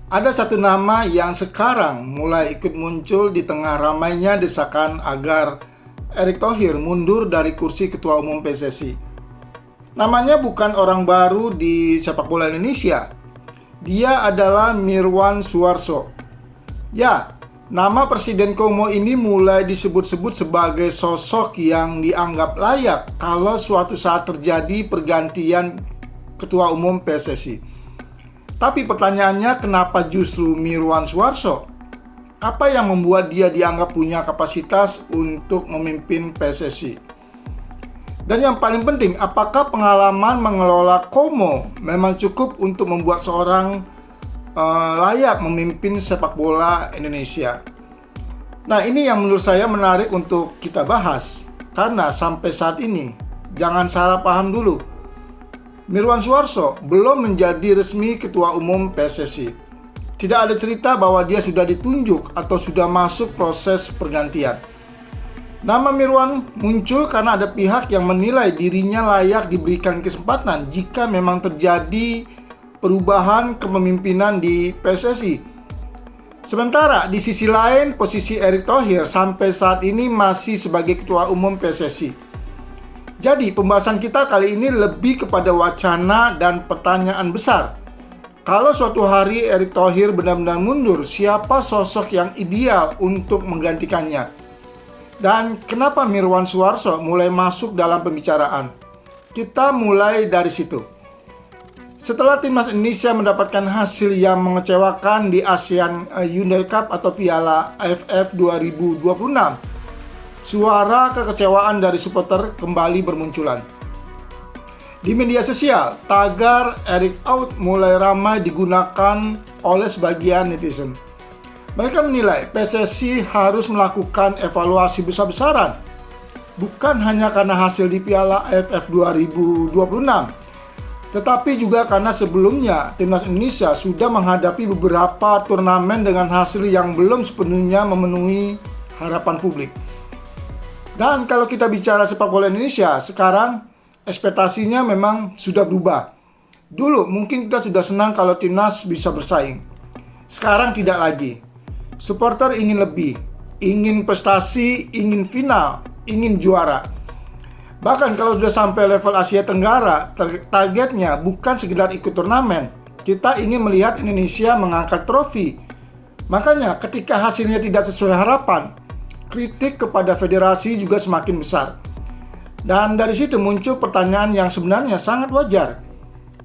Ada satu nama yang sekarang mulai ikut muncul di tengah ramainya desakan agar Erick Thohir mundur dari kursi Ketua Umum PSSI. Namanya bukan orang baru di sepak bola Indonesia. Dia adalah Mirwan Suarso. Ya, nama Presiden Komo ini mulai disebut-sebut sebagai sosok yang dianggap layak kalau suatu saat terjadi pergantian Ketua Umum PSSI. Tapi pertanyaannya, kenapa justru Mirwan Suarso? Apa yang membuat dia dianggap punya kapasitas untuk memimpin PSSI? Dan yang paling penting, apakah pengalaman mengelola Komo memang cukup untuk membuat seorang layak memimpin sepak bola Indonesia? Nah, ini yang menurut saya menarik untuk kita bahas. Karena sampai saat ini, jangan salah paham dulu, Mirwan Suarso belum menjadi resmi Ketua Umum PSSI. Tidak ada cerita bahwa dia sudah ditunjuk atau sudah masuk proses pergantian. Nama Mirwan muncul karena ada pihak yang menilai dirinya layak diberikan kesempatan jika memang terjadi perubahan kepemimpinan di PSSI. Sementara di sisi lain, posisi Erick Thohir sampai saat ini masih sebagai Ketua Umum PSSI. Jadi pembahasan kita kali ini lebih kepada wacana dan pertanyaan besar. Kalau suatu hari Erick Thohir benar-benar mundur, siapa sosok yang ideal untuk menggantikannya? Dan kenapa Mirwan Suarso mulai masuk dalam pembicaraan? Kita mulai dari situ. Setelah timnas Indonesia mendapatkan hasil yang mengecewakan di ASEAN Hyundai Cup atau Piala AFF 2026, suara kekecewaan dari supporter kembali bermunculan. Di media sosial, tagar Erick out mulai ramai digunakan oleh sebagian netizen. Mereka menilai PSSI harus melakukan evaluasi besar-besaran, bukan hanya karena hasil di Piala AFF 2026, tetapi juga karena sebelumnya timnas Indonesia sudah menghadapi beberapa turnamen dengan hasil yang belum sepenuhnya memenuhi harapan publik. Dan kalau kita bicara sepak bola Indonesia, sekarang ekspektasinya memang sudah berubah. Dulu mungkin kita sudah senang kalau timnas bisa bersaing. Sekarang tidak lagi. Supporter ingin lebih, ingin prestasi, ingin final, ingin juara. Bahkan kalau sudah sampai level Asia Tenggara, targetnya bukan sekedar ikut turnamen. Kita ingin melihat Indonesia mengangkat trofi. Makanya ketika hasilnya tidak sesuai harapan, kritik kepada federasi juga semakin besar. Dan dari situ muncul pertanyaan yang sebenarnya sangat wajar.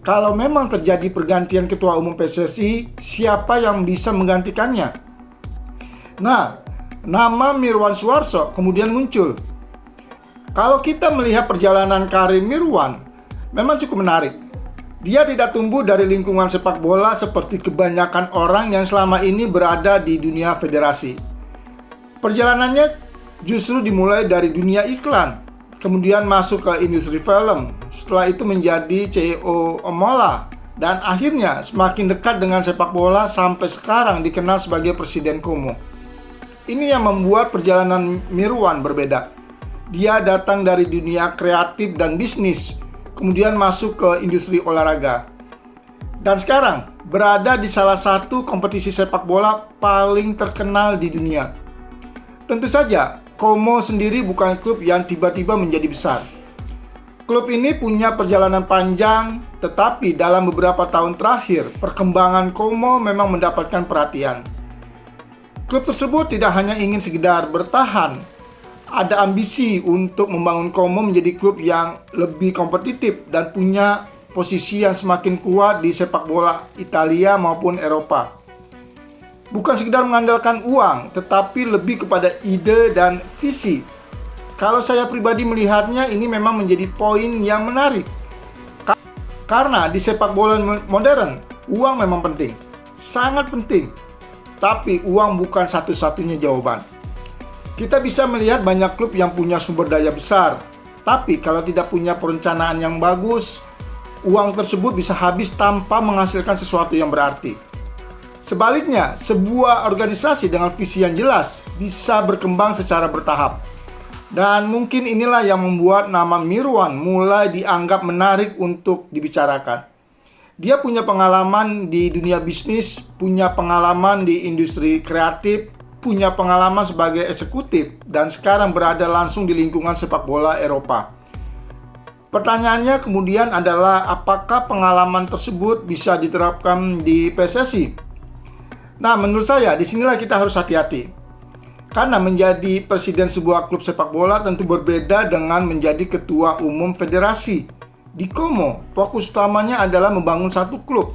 Kalau memang terjadi pergantian Ketua Umum PSSI, siapa yang bisa menggantikannya? Nah, nama Mirwan Suarso kemudian muncul. Kalau kita melihat perjalanan karir Mirwan, memang cukup menarik. Dia tidak tumbuh dari lingkungan sepak bola seperti kebanyakan orang yang selama ini berada di dunia federasi. Perjalanannya justru dimulai dari dunia iklan, kemudian masuk ke industri film, setelah itu menjadi CEO Mola, dan akhirnya semakin dekat dengan sepak bola sampai sekarang dikenal sebagai Presiden Komo. Ini yang membuat perjalanan Mirwan berbeda. Dia datang dari dunia kreatif dan bisnis, kemudian masuk ke industri olahraga. Dan sekarang berada di salah satu kompetisi sepak bola paling terkenal di dunia. Tentu saja, Komo sendiri bukan klub yang tiba-tiba menjadi besar. Klub ini punya perjalanan panjang, tetapi dalam beberapa tahun terakhir, perkembangan Komo memang mendapatkan perhatian. Klub tersebut tidak hanya ingin sekedar bertahan, ada ambisi untuk membangun Komo menjadi klub yang lebih kompetitif dan punya posisi yang semakin kuat di sepak bola Italia maupun Eropa. Bukan sekedar mengandalkan uang, tetapi lebih kepada ide dan visi. Kalau saya pribadi melihatnya, ini memang menjadi poin yang menarik. Karena di sepak bola modern, uang memang penting. Sangat penting. Tapi uang bukan satu-satunya jawaban. Kita bisa melihat banyak klub yang punya sumber daya besar. Tapi kalau tidak punya perencanaan yang bagus, uang tersebut bisa habis tanpa menghasilkan sesuatu yang berarti. Sebaliknya, sebuah organisasi dengan visi yang jelas bisa berkembang secara bertahap. Dan mungkin inilah yang membuat nama Mirwan mulai dianggap menarik untuk dibicarakan. Dia punya pengalaman di dunia bisnis, punya pengalaman di industri kreatif, punya pengalaman sebagai eksekutif, dan sekarang berada langsung di lingkungan sepak bola Eropa. Pertanyaannya kemudian adalah, apakah pengalaman tersebut bisa diterapkan di PSSI? Nah, menurut saya disinilah kita harus hati-hati. Karena menjadi presiden sebuah klub sepak bola tentu berbeda dengan menjadi ketua umum federasi. Di Como, fokus utamanya adalah membangun satu klub.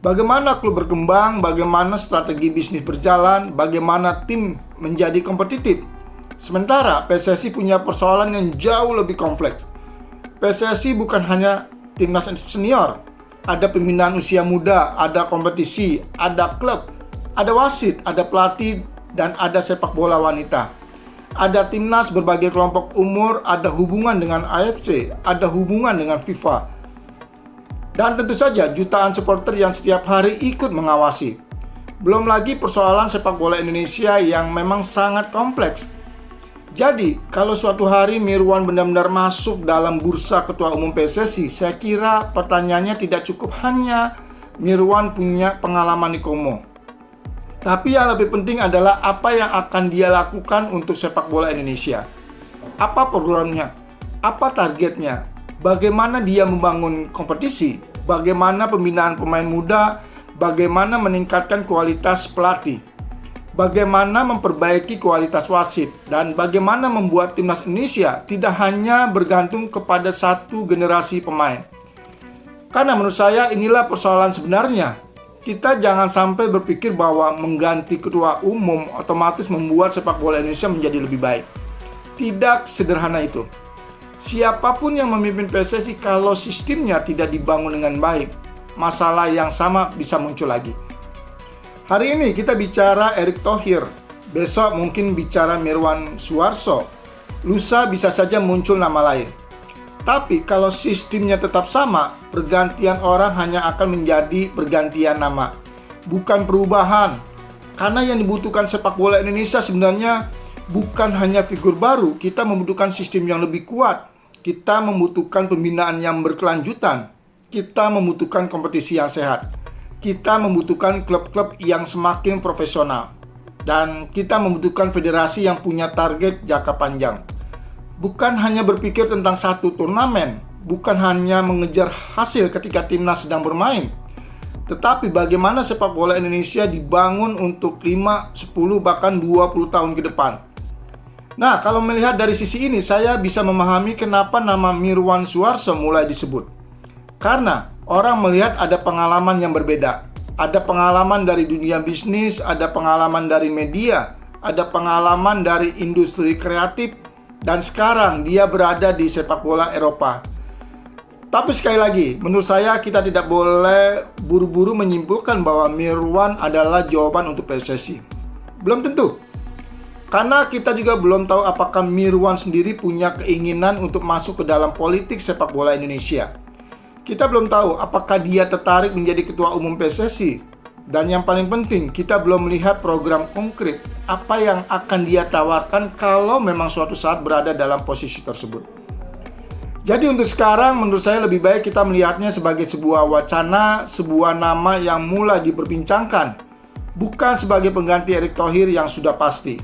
Bagaimana klub berkembang, bagaimana strategi bisnis berjalan, bagaimana tim menjadi kompetitif. Sementara PSSI punya persoalan yang jauh lebih kompleks. PSSI bukan hanya timnas senior, ada pembinaan usia muda, ada kompetisi, ada klub, ada wasit, ada pelatih, dan ada sepak bola wanita. Ada timnas berbagai kelompok umur, ada hubungan dengan AFC, ada hubungan dengan FIFA. Dan tentu saja jutaan supporter yang setiap hari ikut mengawasi. Belum lagi persoalan sepak bola Indonesia yang memang sangat kompleks. Jadi, kalau suatu hari Mirwan benar-benar masuk dalam bursa ketua umum PSSI, saya kira pertanyaannya tidak cukup hanya Mirwan punya pengalaman di Como. Tapi yang lebih penting adalah apa yang akan dia lakukan untuk sepak bola Indonesia. Apa programnya? Apa targetnya? Bagaimana dia membangun kompetisi? Bagaimana pembinaan pemain muda? Bagaimana meningkatkan kualitas pelatih? Bagaimana memperbaiki kualitas wasit? Dan bagaimana membuat timnas Indonesia tidak hanya bergantung kepada satu generasi pemain? Karena menurut saya inilah persoalan sebenarnya. Kita jangan sampai berpikir bahwa mengganti ketua umum otomatis membuat sepak bola Indonesia menjadi lebih baik. Tidak sederhana itu. Siapapun yang memimpin PSSI kalau sistemnya tidak dibangun dengan baik, masalah yang sama bisa muncul lagi. Hari ini kita bicara Erick Thohir, besok mungkin bicara Mirwan Suwarso, lusa bisa saja muncul nama lain. Tapi kalau sistemnya tetap sama, pergantian orang hanya akan menjadi pergantian nama, bukan perubahan. Karena yang dibutuhkan sepak bola Indonesia sebenarnya bukan hanya figur baru, kita membutuhkan sistem yang lebih kuat, kita membutuhkan pembinaan yang berkelanjutan, kita membutuhkan kompetisi yang sehat, kita membutuhkan klub-klub yang semakin profesional, dan kita membutuhkan federasi yang punya target jangka panjang. Bukan hanya berpikir tentang satu turnamen, bukan hanya mengejar hasil ketika timnas sedang bermain, tetapi bagaimana sepak bola Indonesia dibangun untuk 5, 10, bahkan 20 tahun ke depan. Nah, kalau melihat dari sisi ini, saya bisa memahami kenapa nama Mirwan Suwarso mulai disebut. Karena orang melihat ada pengalaman yang berbeda. Ada pengalaman dari dunia bisnis, ada pengalaman dari media, ada pengalaman dari industri kreatif, dan sekarang dia berada di sepak bola Eropa. Tapi sekali lagi, menurut saya kita tidak boleh buru-buru menyimpulkan bahwa Mirwan adalah jawaban untuk PSSI. Belum tentu. Karena kita juga belum tahu apakah Mirwan sendiri punya keinginan untuk masuk ke dalam politik sepak bola Indonesia. Kita belum tahu apakah dia tertarik menjadi ketua umum PSSI. Dan yang paling penting, kita belum melihat program konkret apa yang akan dia tawarkan kalau memang suatu saat berada dalam posisi tersebut. Jadi untuk sekarang menurut saya lebih baik kita melihatnya sebagai sebuah wacana, sebuah nama yang mulai diperbincangkan, bukan sebagai pengganti Erick Thohir yang sudah pasti.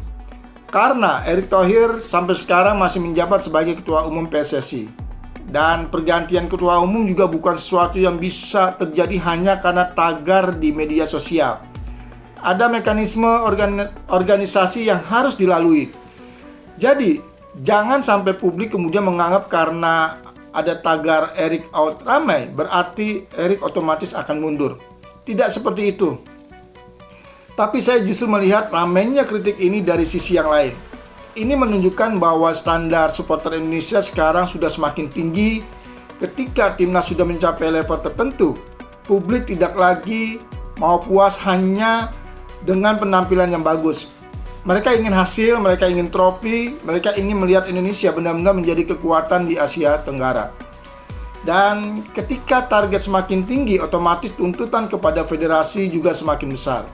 Karena Erick Thohir sampai sekarang masih menjabat sebagai ketua umum PSSI. Dan pergantian ketua umum juga bukan sesuatu yang bisa terjadi hanya karena tagar di media sosial. Ada mekanisme organisasi yang harus dilalui. Jadi, jangan sampai publik kemudian menganggap karena ada tagar Erick out ramai, berarti Erick otomatis akan mundur. Tidak seperti itu. Tapi saya justru melihat ramainya kritik ini dari sisi yang lain. Ini menunjukkan bahwa standar supporter Indonesia sekarang sudah semakin tinggi. Ketika timnas sudah mencapai level tertentu, publik tidak lagi mau puas hanya dengan penampilan yang bagus. Mereka ingin hasil, mereka ingin trofi, mereka ingin melihat Indonesia benar-benar menjadi kekuatan di Asia Tenggara. Dan ketika target semakin tinggi, otomatis tuntutan kepada federasi juga semakin besar.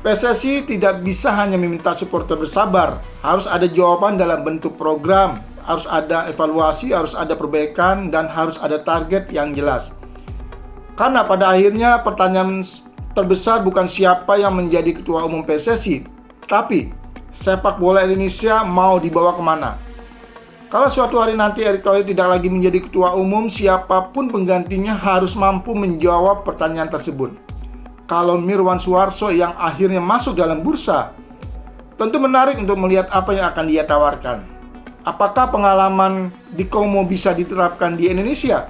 PSSI tidak bisa hanya meminta supporter bersabar, harus ada jawaban dalam bentuk program, harus ada evaluasi, harus ada perbaikan, dan harus ada target yang jelas. Karena pada akhirnya pertanyaan terbesar bukan siapa yang menjadi ketua umum PSSI, tapi sepak bola Indonesia mau dibawa kemana. Kalau suatu hari nanti Erick Thohir tidak lagi menjadi ketua umum, siapapun penggantinya harus mampu menjawab pertanyaan tersebut. Kalau Mirwan Suarso yang akhirnya masuk dalam bursa, tentu menarik untuk melihat apa yang akan dia tawarkan. Apakah pengalaman di Komo bisa diterapkan di Indonesia?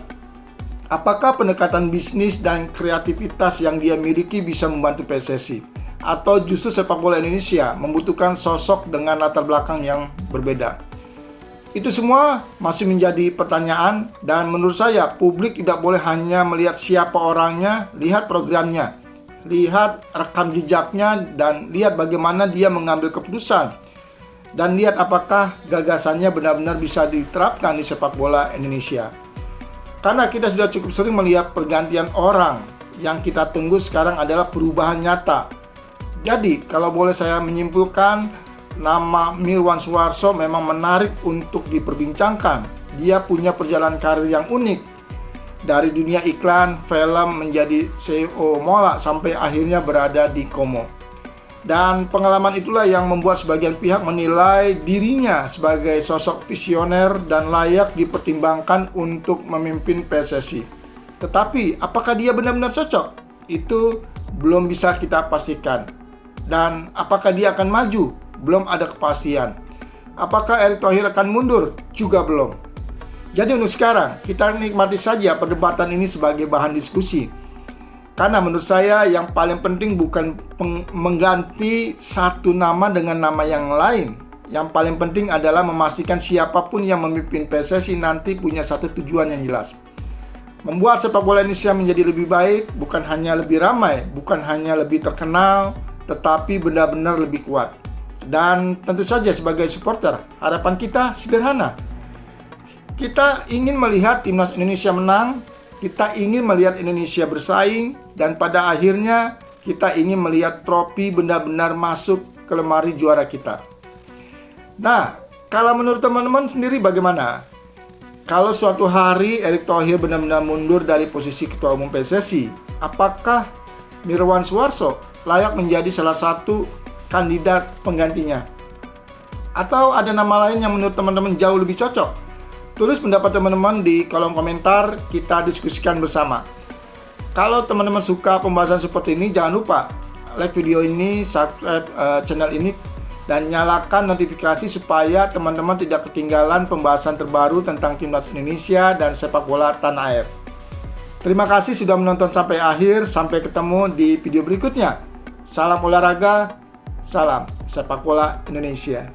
Apakah pendekatan bisnis dan kreativitas yang dia miliki bisa membantu PSSI? Atau justru sepak bola Indonesia membutuhkan sosok dengan latar belakang yang berbeda? Itu semua masih menjadi pertanyaan, dan menurut saya publik tidak boleh hanya melihat siapa orangnya, lihat programnya, lihat rekam jejaknya, dan lihat bagaimana dia mengambil keputusan, dan lihat apakah gagasannya benar-benar bisa diterapkan di sepak bola Indonesia. Karena kita sudah cukup sering melihat pergantian orang, yang kita tunggu sekarang adalah perubahan nyata. Jadi, kalau boleh saya menyimpulkan, nama Mirwan Suarso memang menarik untuk diperbincangkan. Dia punya perjalanan karir yang unik. Dari dunia iklan, film, menjadi CEO Mola, sampai akhirnya berada di Komo. Dan pengalaman itulah yang membuat sebagian pihak menilai dirinya sebagai sosok visioner dan layak dipertimbangkan untuk memimpin PSSI. Tetapi, apakah dia benar-benar cocok? Itu belum bisa kita pastikan. Dan apakah dia akan maju? Belum ada kepastian. Apakah Erick Thohir akan mundur? Juga belum. Jadi untuk sekarang, kita nikmati saja perdebatan ini sebagai bahan diskusi. Karena menurut saya yang paling penting bukan mengganti satu nama dengan nama yang lain. Yang paling penting adalah memastikan siapapun yang memimpin PSSI nanti punya satu tujuan yang jelas. Membuat sepak bola Indonesia menjadi lebih baik, bukan hanya lebih ramai, bukan hanya lebih terkenal, tetapi benar-benar lebih kuat. Dan tentu saja sebagai supporter, harapan kita sederhana. Kita ingin melihat timnas Indonesia menang, kita ingin melihat Indonesia bersaing, dan pada akhirnya kita ingin melihat trofi benar-benar masuk ke lemari juara kita. Nah, kalau menurut teman-teman sendiri bagaimana? Kalau suatu hari Erick Thohir benar-benar mundur dari posisi ketua umum PSSI, apakah Mirwan Suarso layak menjadi salah satu kandidat penggantinya? Atau ada nama lain yang menurut teman-teman jauh lebih cocok? Tulis pendapat teman-teman di kolom komentar, kita diskusikan bersama. Kalau teman-teman suka pembahasan seperti ini, jangan lupa like video ini, subscribe channel ini, dan nyalakan notifikasi supaya teman-teman tidak ketinggalan pembahasan terbaru tentang timnas Indonesia dan sepak bola tanah air. Terima kasih sudah menonton sampai akhir. Sampai ketemu di video berikutnya. Salam olahraga, salam sepak bola Indonesia.